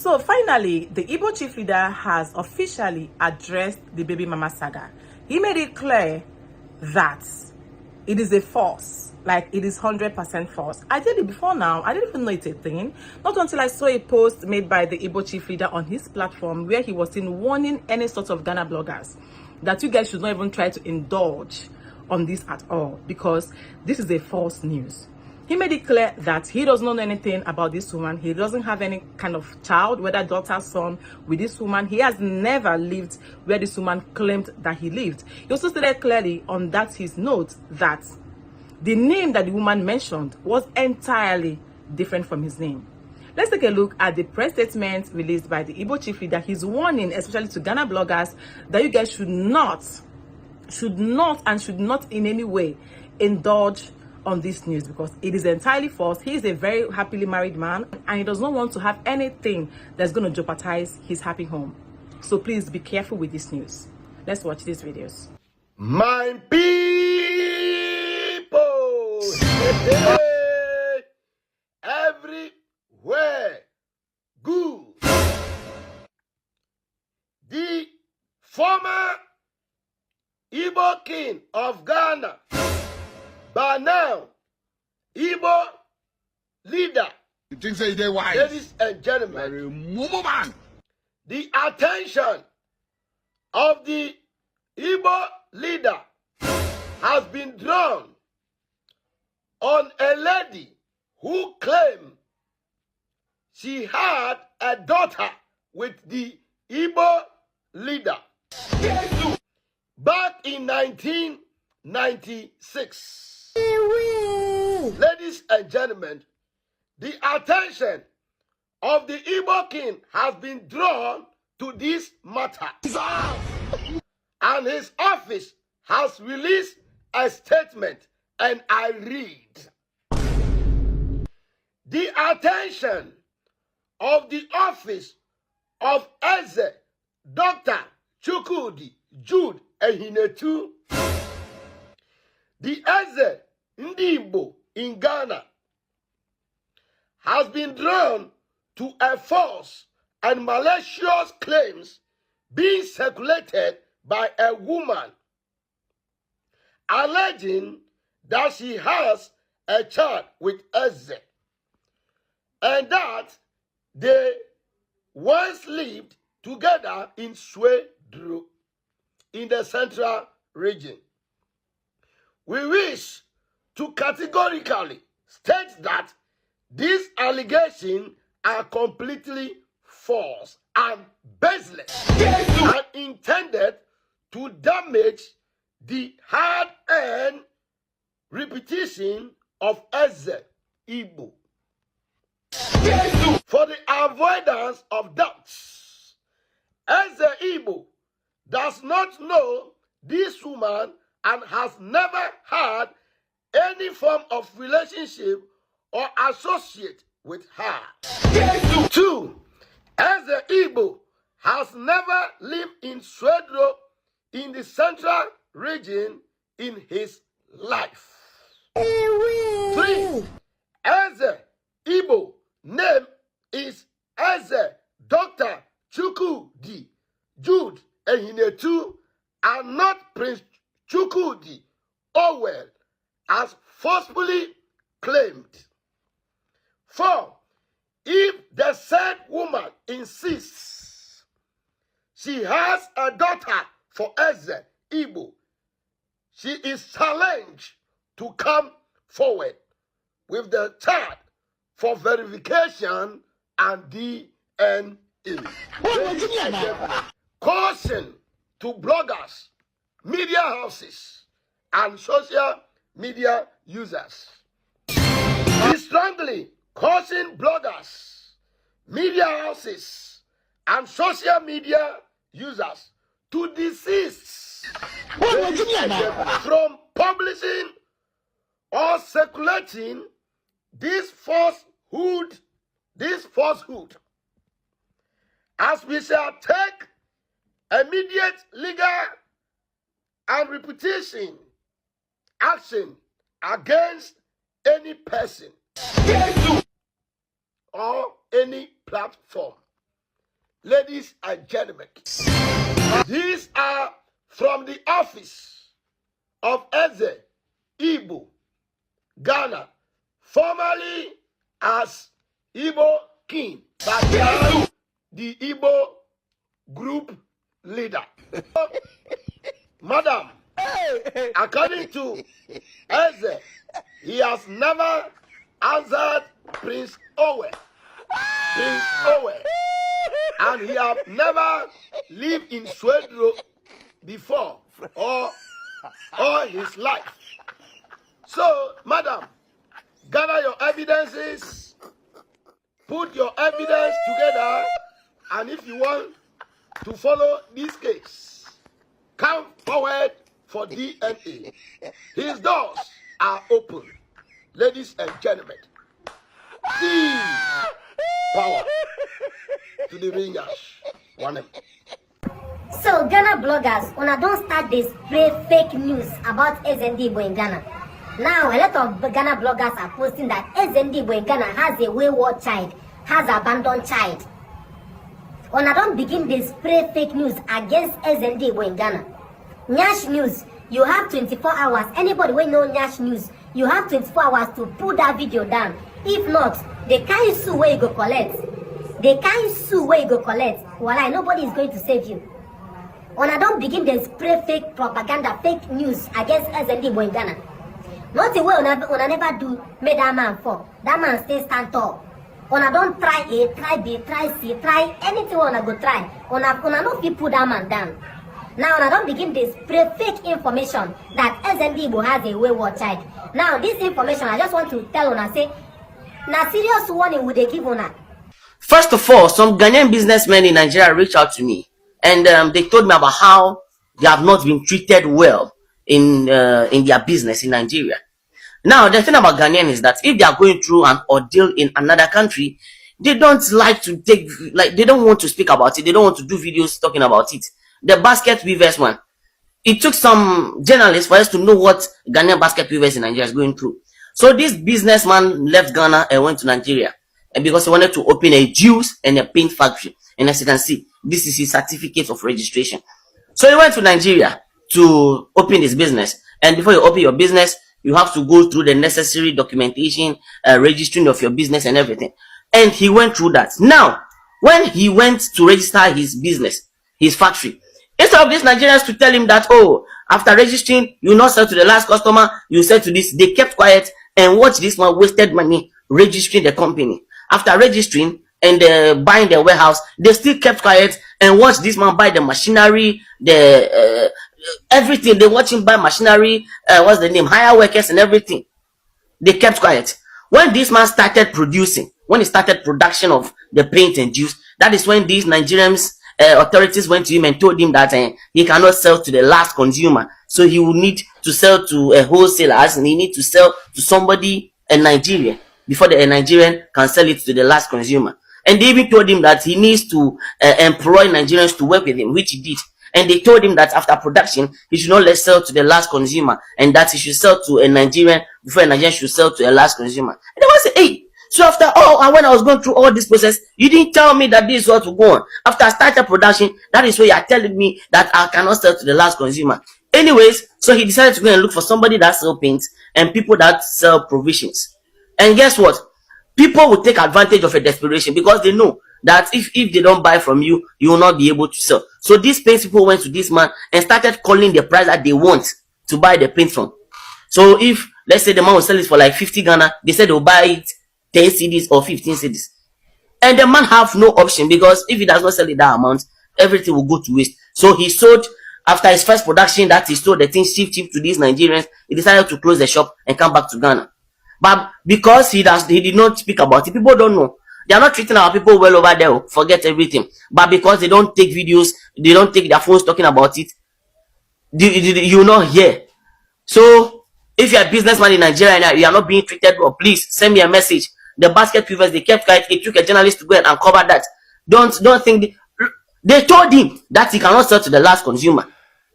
So finally, the Igbo chief leader has officially addressed the baby mama saga. He made it clear that it is a force, like it is 100% false. I did it before now. I didn't even know it's a thing. Not until I saw a post made by the Igbo chief leader on his platform where he was seen warning any sort of Ghana bloggers that you guys should not even try to indulge on this at all, because this is a false news. He made it clear that he does not know anything about this woman. He doesn't have any kind of child, whether daughter, son, with this woman. He has never lived where this woman claimed that he lived. He also stated clearly on that his note that the name that the woman mentioned was entirely different from his name. Let's take a look at the press statement released by the Igbo chief leader. He's warning, especially to Ghana bloggers, that you guys should not in any way indulge on this news, because it is entirely false. He is a very happily married man and he does not want to have anything that's going to jeopardize his happy home. So please be careful with this news. Let's watch these videos. My people, everywhere, good. The former Igbo king of Ghana, but now Igbo leader, you think say they wise? Ladies and gentlemen, man. the attention of the Igbo leader has been drawn on a lady who claimed she had a daughter with the Igbo leader back in 1996. Ladies and gentlemen, the attention of the Igbo king has been drawn to this matter, and his office has released a statement, and I read: the attention of the office of Eze Dr. Chukwudi Jude Ehinetu, the Eze Igbo in Ghana, has been drawn to a false and malicious claims being circulated by a woman alleging that she has a child with Eze and that they once lived together in Swedru in the central region. We wish to categorically state that these allegations are completely false and baseless and intended to damage the hard-earned reputation of Eze Igbo. For the avoidance of doubts, Eze Igbo does not know this woman and has never had any form of relationship or associate with her. 2. Eze Igbo has never lived in Swedru in the central region in his life. 3. Eze Igbo name is Eze Dr. Chukwudi Jude Ehinetu and not Prince Chukwudi Owell as forcefully claimed. 4. If the said woman insists she has a daughter for Eze Igbo, she is challenged to come forward with the child for verification and DNA. Caution to bloggers, media houses, and social media users. We strongly caution bloggers, media houses, and social media users to desist from publishing or circulating this falsehood, as we shall take immediate legal and reputation action against any person or any platform ladies and gentlemen. These are from the office of Eze Igbo, Ghana, formerly as Igbo King, but now the Igbo group leader. Madam, according to Eze, he has never answered Prince Owe. And he have never lived in Swedro before or all his life. So, madam, gather your evidences, put your evidence together, and if you want to follow this case, come forward for DNA. His doors are open, ladies and gentlemen. Power to the ringers. So Ghana bloggers, don't start this spread fake news about SND in Ghana. Now a lot of Ghana bloggers are posting that SND in Ghana has a wayward child, has abandoned child. Don't begin this spread fake news against SND in Ghana. Nyash news, you have 24 hours. Anybody will know Nyash news, you have 24 hours to put that video down. If not, they can't sue where you go collect. Voila, nobody is going to save you. Don't begin to spread fake propaganda, fake news against SND in Ghana. Not the way una never do make that man fall. That man stay stand tall. Don't try A, try B, try C, try anything una go try. Una no fit put that man down. Now don't begin to spread fake information that SND has a wayward child. Now this information I just want to tell una say, na serious warning would they give una. First of all, some Ghanaian businessmen in Nigeria reached out to me, and they told me about how they have not been treated well in their business in Nigeria. Now, the thing about Ghanaians is that if they are going through an ordeal in another country, they don't like to they don't want to speak about it. They don't want to do videos talking about it. The basket weavers one, it took some journalists for us to know what Ghanaian basket weavers in Nigeria is going through. So this businessman left Ghana and went to Nigeria, and because he wanted to open a juice and a paint factory. And as you can see, this is his certificate of registration. So he went to Nigeria to open his business. And before you open your business, you have to go through the necessary documentation, registering of your business and everything. And he went through that. Now, when he went to register his business, his factory, instead of these Nigerians to tell him that, oh, after registering, you not sell to the last customer, you sell to this, they kept quiet and watched this one wasted money registering the company. After registering and buying the warehouse, they still kept quiet and watched this man buy the machinery, the everything. They watch him buy machinery, what's the name, hire workers and everything. They kept quiet. When this man started producing, when he started production of the paint and juice, that is when these Nigerians authorities went to him and told him that he cannot sell to the last consumer. So he will need to sell to a wholesaler, and he need to sell to somebody in Nigeria before the Nigerian can sell it to the last consumer. And they even told him that he needs to employ Nigerians to work with him, which he did. And they told him that after production, he should not let sell to the last consumer, and that he should sell to a Nigerian before a Nigerian should sell to a last consumer. And they want to say, hey, so after all, and when I was going through all this process, you didn't tell me that this is what to go on. After I started production, that is why you are telling me that I cannot sell to the last consumer. Anyways, so he decided to go and look for somebody that sells paint and people that sell provisions. And guess what? People will take advantage of a desperation because they know that if they don't buy from you, you will not be able to sell. So these paint people went to this man and started calling the price that they want to buy the paint from. So if, let's say, the man will sell it for like 50 Ghana, they said they'll buy it 10 CDs or 15 CDs. And the man have no option because if he does not sell it that amount, everything will go to waste. So he sold, after his first production that he sold the thing cheap to these Nigerians, he decided to close the shop and come back to Ghana. But because he did not speak about it, people don't know. They are not treating our people well over there. Forget everything. But because they don't take videos, they don't take their phones talking about it, you not hear. So if you're a businessman in Nigeria and you are not being treated well, please send me a message. The basket weavers, they kept quiet. It took a journalist to go and uncover that. Don't think they told him that he cannot sell to the last consumer.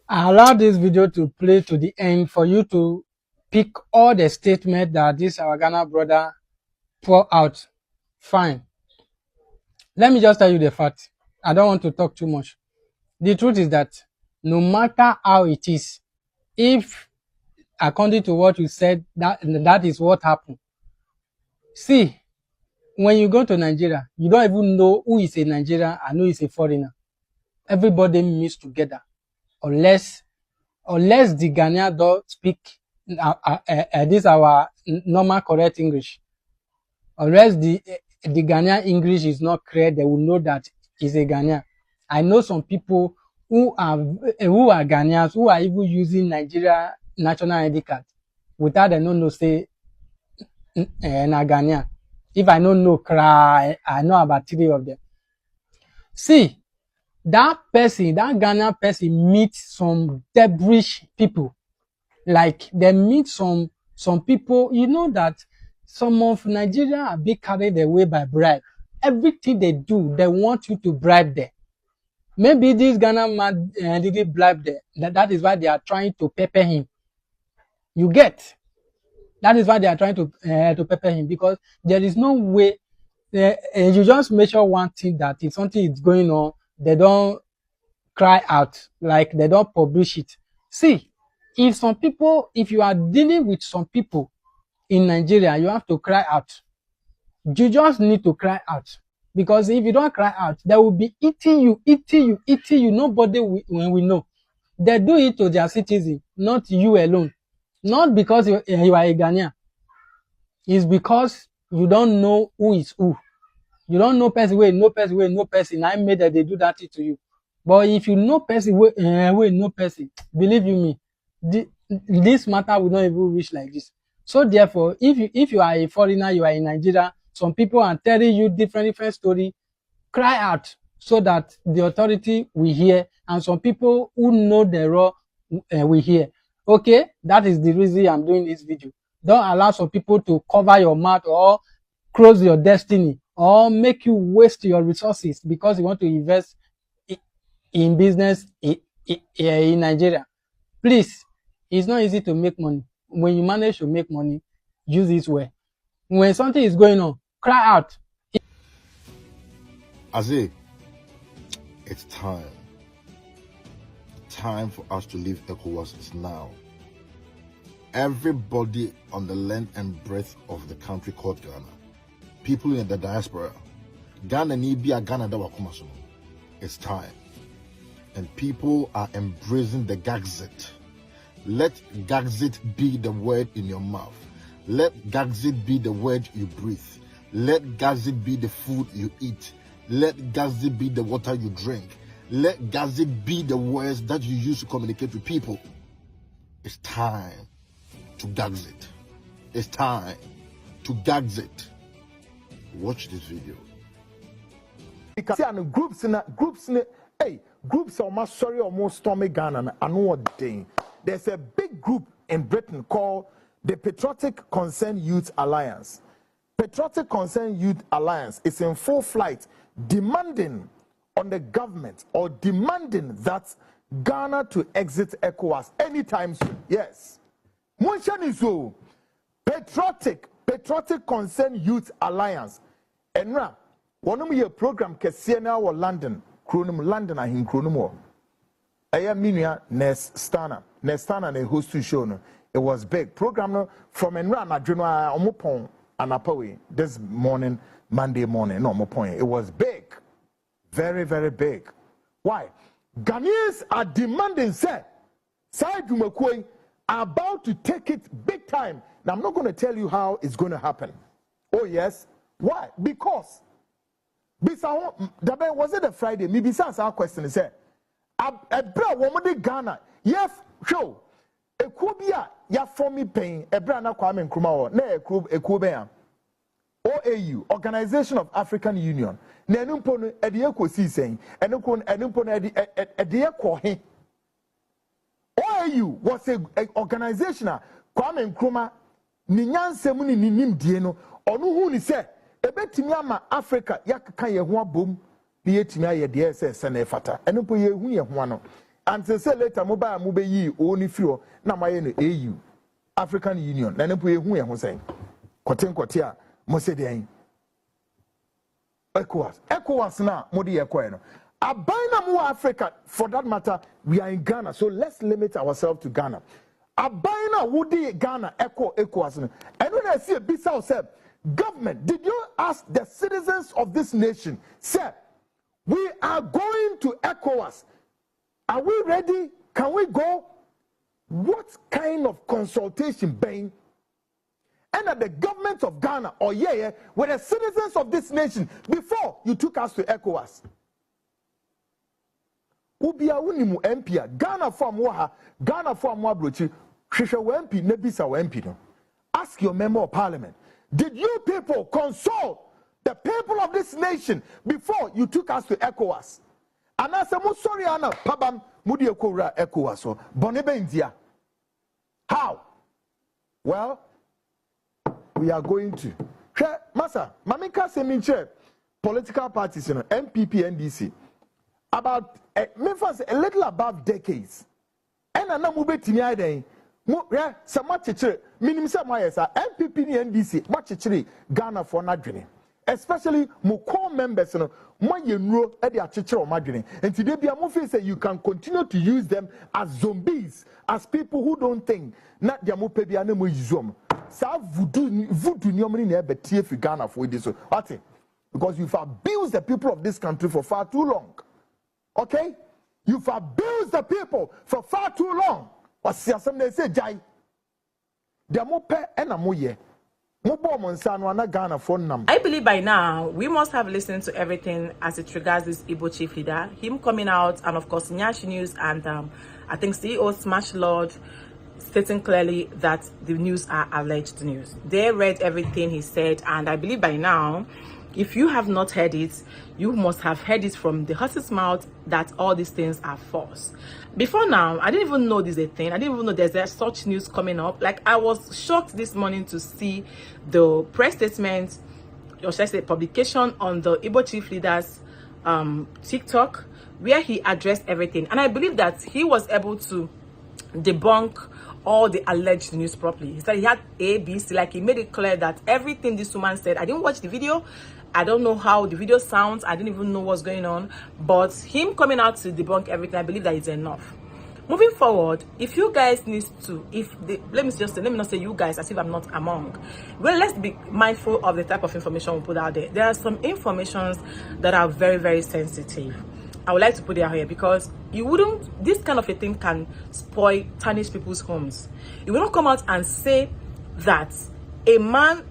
I allowed this video to play to the end for you to pick all the statements that this our Ghana brother pour out. Fine. Let me just tell you the fact. I don't want to talk too much. The truth is that no matter how it is, if according to what you said, that is what happened. See, when you go to Nigeria, you don't even know who is a Nigerian and who is a foreigner. Everybody mixed together, unless the Ghanaian don't speak this our normal correct English. Unless the Ghanaian English is not clear, they will know that he's a Ghanaian. I know some people who are Ghanaians who are even using Nigeria national ID card without they don't know say na Ghanaian. If I don't know, I know about 3 of them. See, that Ghanaian person meets some devilish people. Like they meet some people, you know that some of Nigeria are being carried away by bribe. Everything they do, they want you to bribe them. Maybe this Ghana man didn't bribe them. That is why they are trying to pepper him. You get? That is why they are trying to pepper him, because there is no way. You just measure one thing, that if something is going on, they don't cry out, like they don't publish it. See, if you are dealing with some people in Nigeria, you have to cry out. You just need to cry out, because if you don't cry out, they will be eating you. Nobody will know. They do it to their citizens, not you alone. Not because you are a Ghanaian. It's because you don't know who is who. You don't know person way, no person. I made that they do that to you. But if you know person way, no person, believe you me, this matter will not even reach like this. So therefore, if you are a foreigner, you are in Nigeria, some people are telling you different story, cry out so that the authority will hear, and some people who know the law will hear. Okay, that is the reason I'm doing this video. Don't allow some people to cover your mouth or close your destiny or make you waste your resources because you want to invest in business in Nigeria. Please, it's not easy to make money. When you manage to make money, use this way. When something is going on, cry out. Aze, it's time. Time for us to leave ECOWAS is now. Everybody on the length and breadth of the country called Ghana, people in the diaspora, Ghana Nibia Ghana Dawakumasu, it's time. And people are embracing the Gagzit. Let Gagzit be the word in your mouth. Let Gagzit be the word you breathe. Let Gagzit be the food you eat. Let Gagzit be the water you drink. Let Gagzit be the words that you use to communicate with people. It's time to Gagzit. It's time to Gagzit. Watch this video. Because groups are almost sorry almost stormy Ghana. I know what thing. There's a big group in Britain called the Patriotic Concerned Youth Alliance. Patriotic Concerned Youth Alliance is in full flight, demanding on the government or demanding that Ghana to exit ECOWAS anytime soon. Yes. Munshanizo, Patriotic Concerned Youth Alliance. Enra, one of your program Kesiena or London, London I in Kronumo. Aya Minia Nestana ne host to show no. It was big program no from Enra na Drenwa Omopon Anapawe this morning, Monday morning, no more point. It was big. Very, very big. Why? Ghanaians are demanding, say, Saidumakwe are about to take it big time. Now, I'm not going to tell you how it's going to happen. Oh, yes. Why? Because, was it a Friday? Maybe that's our question. Say, a bra woman Ghana, yes, show. A kubia, ya for me pain, a bra na kwame nkrumah, ne a kubea. OAU, Organization of African Union. Nenumpono edieko si saying, enumpono edieko. OAU was a organization. Kwame Nkrumah ninyanse muni ninim dieno. Onu hu ni se ebetimi ama Africa yakaka ye ho abom ni yetimi aye de se sene fata. Enumpo ye hu ye ho ano. And say later mobile mube yi oni firo na maye no AU, African Union. Enumpo ye hu ye ho say. Kote a mo se de ECOWAS na modi ye koe no. Abaina mu Africa, for that matter, we are in Ghana, so let's limit ourselves to Ghana. Abaina wudi Ghana echo ECOWAS. And when I see a bit said, government, did you ask the citizens of this nation, sir, we are going to ECOWAS. Are we ready? Can we go? What kind of consultation being? And at the government of Ghana, or with the citizens of this nation, before you took us to ECOWAS. Ubia unimu MP, Ghana from Waha, Ghana from Wabruchi, Shisha MP, Nebisa MP. No. Ask your member of parliament. Did you people consult the people of this nation before you took us to ECOWAS? And I said, sorry, Anna, Pabam, Mudia Kura ECOWAS, Bonebe India. How? Well, we are going to. Masa, Mamika Seminche, political parties, MPP, NDC, about a little above decades. And I know Mube Tiniade, Samachi, minimum MPP, NDC, Machichiri, Ghana for Nadrini. Especially core members, more you know at the Achichiro Madrini. And today, be a movie say you can continue to use them as zombies, as people who don't think. Not the Mupebi animal zoom. Sa voodoo nyomri ne betie fi Ghana for this. What? Because you've abused the people of this country for far too long. Okay? You've abused the people for far too long. What they say, Jai? The Mupe and Amoye. I believe by now we must have listened to everything as it regards this Igbo chief leader, him coming out, and of course Nyash News and I think CEO Smash Lord stating clearly that the news are alleged news. They read everything he said, and I believe by now, if you have not heard it, you must have heard it from the horse's mouth that all these things are false. Before now, I didn't even know this is a thing. I didn't even know there's such news coming up. Like, I was shocked this morning to see the press statement, or should I say publication, on the Igbo chief leader's TikTok, where he addressed everything. And I believe that he was able to debunk all the alleged news properly. He said he had A, B, C, like he made it clear that everything this woman said, I didn't watch the video. I don't know how the video sounds. I didn't even know what's going on. But him coming out to debunk everything, I believe that is enough. Moving forward, if you guys need to, let me not say you guys as if I'm not among. Well, let's be mindful of the type of information we put out there. There are some informations that are very, very sensitive. I would like to put it out here because this kind of a thing can tarnish people's homes. You will not come out and say that a man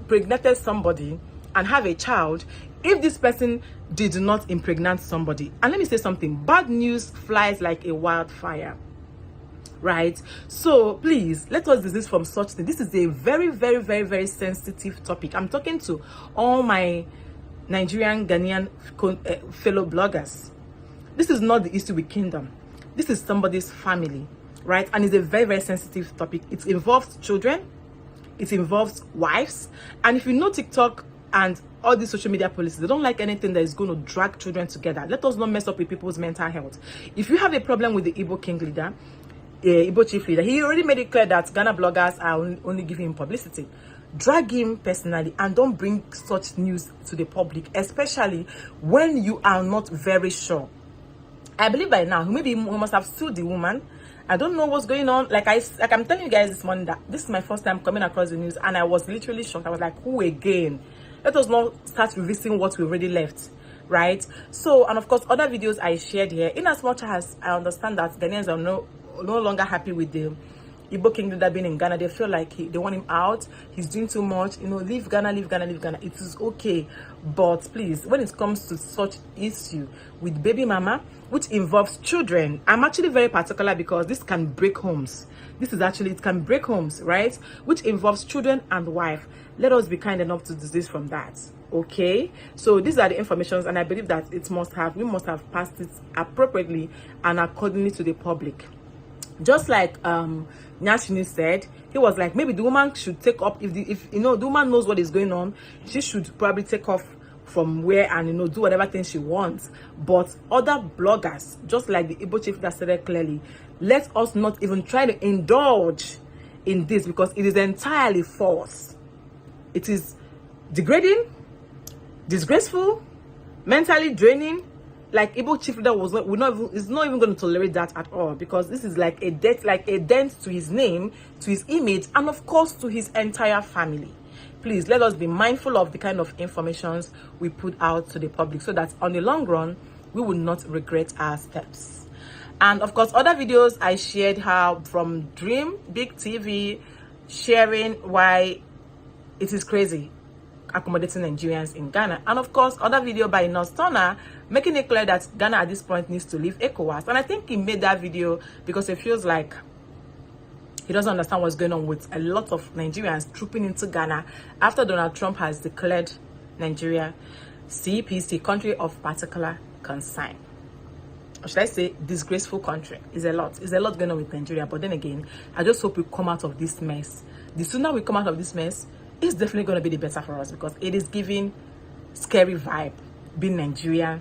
impregnated somebody and have a child if this person did not impregnate somebody. And let me say something, bad news flies like a wildfire, right? So please, let us desist from such things. This is a very, very, very, very sensitive topic. I'm talking to all my Nigerian, Ghanaian fellow bloggers. This is not the issue with kingdom. This is somebody's family, right? And it's a very, very sensitive topic. It involves children. It involves wives. And if you know TikTok and all these social media policies, they don't like anything that is going to drag children together. Let us not mess up with people's mental health. If you have a problem with the Igbo king leader, Igbo chief leader, he already made it clear that Ghana bloggers are only giving him publicity. Drag him personally and don't bring such news to the public, especially when you are not very sure. I believe by now, maybe we must have sued the woman. I don't know what's going on. Like I'm telling you guys this morning that this is my first time coming across the news, and I was literally shocked. I was like, who again? Let us not start revisiting what we already left, right? So, and of course, other videos I shared here, in as much as I understand that Ghanaians are no longer happy with the Igbo king leader being in Ghana. They feel like they want him out. He's doing too much. Leave Ghana, leave Ghana, leave Ghana. It is okay. But please, when it comes to such issue with baby mama, which involves children, I'm actually very particular because this can break homes. It can break homes, right? Which involves children and wife. Let us be kind enough to desist from that. Okay? So these are the informations, and I believe that we must have passed it appropriately and accordingly to the public. Just like Nyashini said, he was like, maybe the woman should take up, if the woman knows what is going on, she should probably take off from where and do whatever thing she wants. But other bloggers, just like the Igbo chief that said it clearly, let us not even try to indulge in this because it is entirely false. It is degrading, disgraceful, mentally draining, like Igbo chief leader is not even going to tolerate that at all, because this is like a dent to his name, to his image, and of course to his entire family. Please let us be mindful of the kind of informations we put out to the public, so that on the long run we will not regret our steps. And of course, other videos I shared how from Dream Big TV sharing why it is crazy accommodating Nigerians in Ghana, and of course other video by Nurse Turner making it clear that Ghana at this point needs to leave ECOWAS. And I think he made that video because it feels like he doesn't understand what's going on with a lot of Nigerians trooping into Ghana after Donald Trump has declared Nigeria CPC, country of particular concern. Or should I say disgraceful country? Is a lot going on with Nigeria. But then again, I just hope we come out of this mess. The sooner we come out of this mess, it's definitely going to be the better for us, because it is giving scary vibe being Nigerian,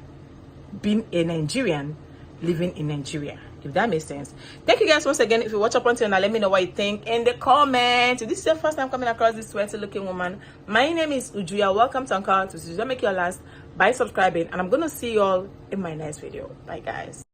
being a Nigerian living in Nigeria, if that makes sense. Thank you guys once again. If you watch up until now, let me know what you think in the comments. If this is your first time coming across this sweaty looking woman, my name is Ujuya. Welcome to Uncut. Don't make your last by subscribing, and I'm gonna see you all in my next video. Bye guys.